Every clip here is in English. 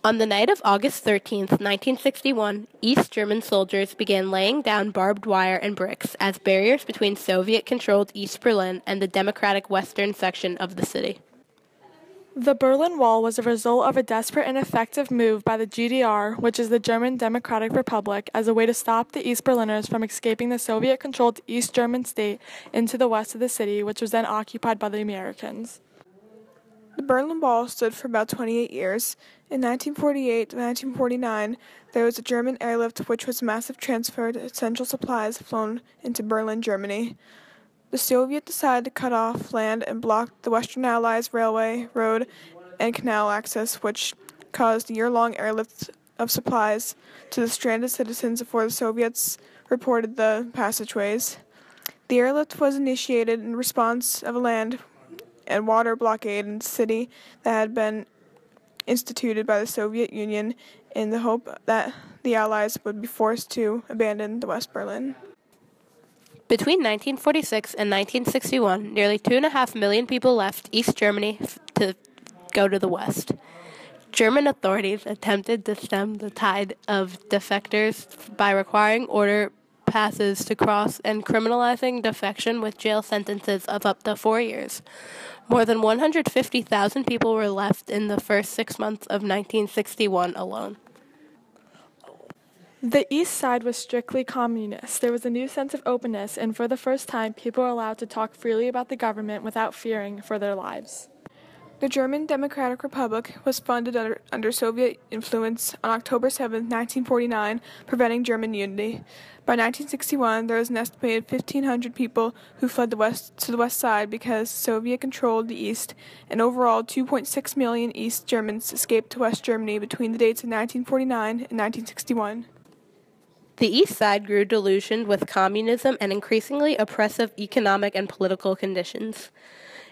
On the night of August 13th, 1961, East German soldiers began laying down barbed wire and bricks as barriers between Soviet-controlled East Berlin and the democratic western section of the city. The Berlin Wall was a result of a desperate and effective move by the GDR, which is the German Democratic Republic, as a way to stop the East Berliners from escaping the Soviet-controlled East German state into the west of the city, which was then occupied by the Americans. The Berlin Wall stood for about 28 years. In 1948 to 1949, there was a German airlift which was a massive transfer of essential supplies flown into Berlin, Germany. The Soviets decided to cut off land and block the Western Allies' railway, road, and canal access, which caused year-long airlifts of supplies to the stranded citizens before the Soviets reported the passageways. The airlift was initiated in response of a land and water blockade in the city that had been instituted by the Soviet Union in the hope that the Allies would be forced to abandon the West Berlin. Between 1946 and 1961, nearly 2.5 million people left East Germany to go to the West. German authorities attempted to stem the tide of defectors by requiring order passes to cross and criminalizing defection with jail sentences of up to 4 years. More than 150,000 people were left in the first 6 months of 1961 alone. The East Side was strictly communist. There was a new sense of openness, and for the first time, people were allowed to talk freely about the government without fearing for their lives. The German Democratic Republic was founded under Soviet influence on October 7, 1949, preventing German unity. By 1961, there was an estimated 1,500 people who fled to the west side because Soviet controlled the east, and overall 2.6 million East Germans escaped to West Germany between the dates of 1949 and 1961. The East Side grew delusioned with communism and increasingly oppressive economic and political conditions.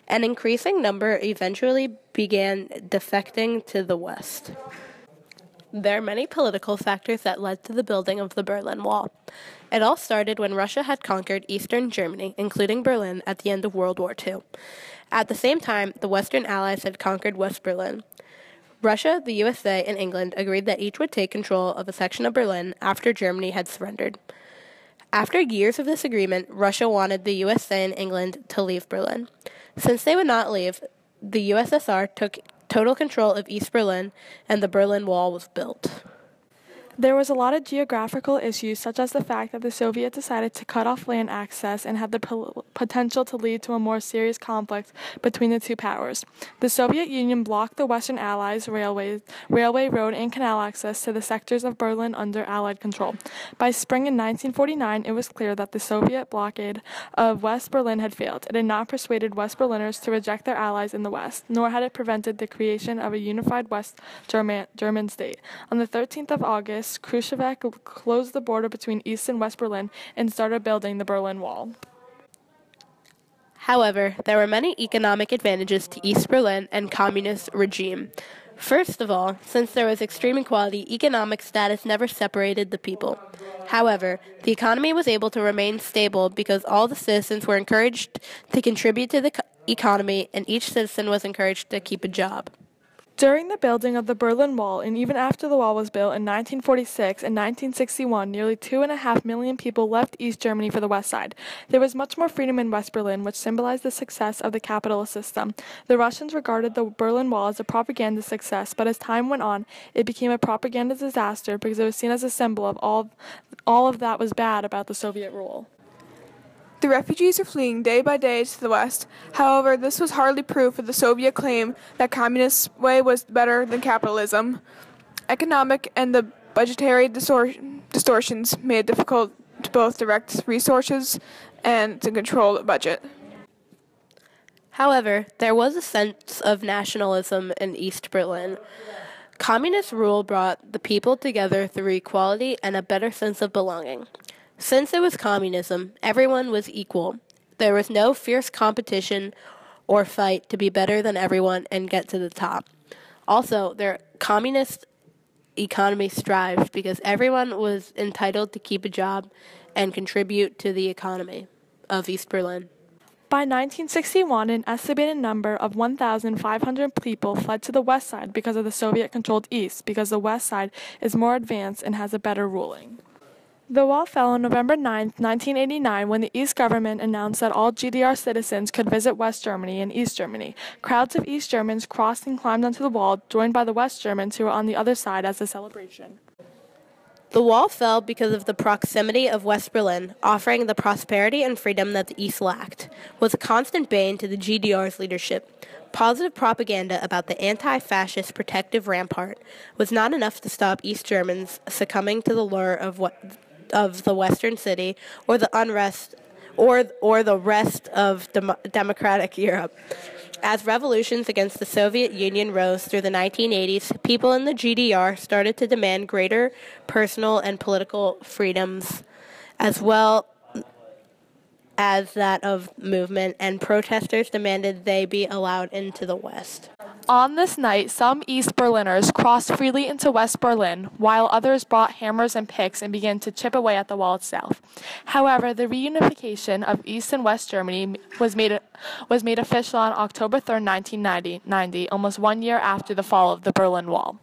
An increasing number eventually began defecting to the West. There are many political factors that led to the building of the Berlin Wall. It all started when Russia had conquered eastern Germany, including Berlin, at the end of World War II. At the same time, the Western Allies had conquered West Berlin. Russia, the USA, and England agreed that each would take control of a section of Berlin after Germany had surrendered. After years of this agreement, Russia wanted the USA and England to leave Berlin. Since they would not leave, the USSR took total control of East Berlin, and the Berlin Wall was built. There was a lot of geographical issues, such as the fact that the Soviets decided to cut off land access and had the potential to lead to a more serious conflict between the two powers. The Soviet Union blocked the Western Allies' railway, road, and canal access to the sectors of Berlin under Allied control. By spring in 1949, it was clear that the Soviet blockade of West Berlin had failed. It had not persuaded West Berliners to reject their allies in the West, nor had it prevented the creation of a unified West German state. On the 13th of August, Khrushchev closed the border between East and West Berlin and started building the Berlin Wall. However, there were many economic advantages to East Berlin and communist regime. First of all, since there was extreme equality, economic status never separated the people. However, the economy was able to remain stable because all the citizens were encouraged to contribute to the economy, and each citizen was encouraged to keep a job. During the building of the Berlin Wall, and even after the wall was built in 1946 and 1961, nearly 2.5 million people left East Germany for the West Side. There was much more freedom in West Berlin, which symbolized the success of the capitalist system. The Russians regarded the Berlin Wall as a propaganda success, but as time went on, it became a propaganda disaster because it was seen as a symbol of all of that was bad about the Soviet rule. The refugees are fleeing day by day to the west. However, this was hardly proof of the Soviet claim that communist way was better than capitalism. Economic and the budgetary distortions made it difficult to both direct resources and to control the budget. However, there was a sense of nationalism in East Berlin. Communist rule brought the people together through equality and a better sense of belonging. Since it was communism, everyone was equal. There was no fierce competition or fight to be better than everyone and get to the top. Also, their communist economy thrived because everyone was entitled to keep a job and contribute to the economy of East Berlin. By 1961, an estimated number of 1,500 people fled to the west side because of the Soviet-controlled east, because the west side is more advanced and has a better ruling. The wall fell on November 9, 1989, when the East government announced that all GDR citizens could visit West Germany and East Germany. Crowds of East Germans crossed and climbed onto the wall, joined by the West Germans who were on the other side as a celebration. The wall fell because of the proximity of West Berlin, offering the prosperity and freedom that the East lacked, was a constant bane to the GDR's leadership. Positive propaganda about the anti-fascist protective rampart was not enough to stop East Germans succumbing to the lure of the Western city or the unrest or the rest of democratic Europe. As revolutions against the Soviet Union rose through the 1980s, people in the GDR started to demand greater personal and political freedoms, as well as that of movement, and protesters demanded they be allowed into the West. On this night, some East Berliners crossed freely into West Berlin, while others brought hammers and picks and began to chip away at the wall itself. However, the reunification of East and West Germany was made official on October 3, 1990, almost 1 year after the fall of the Berlin Wall.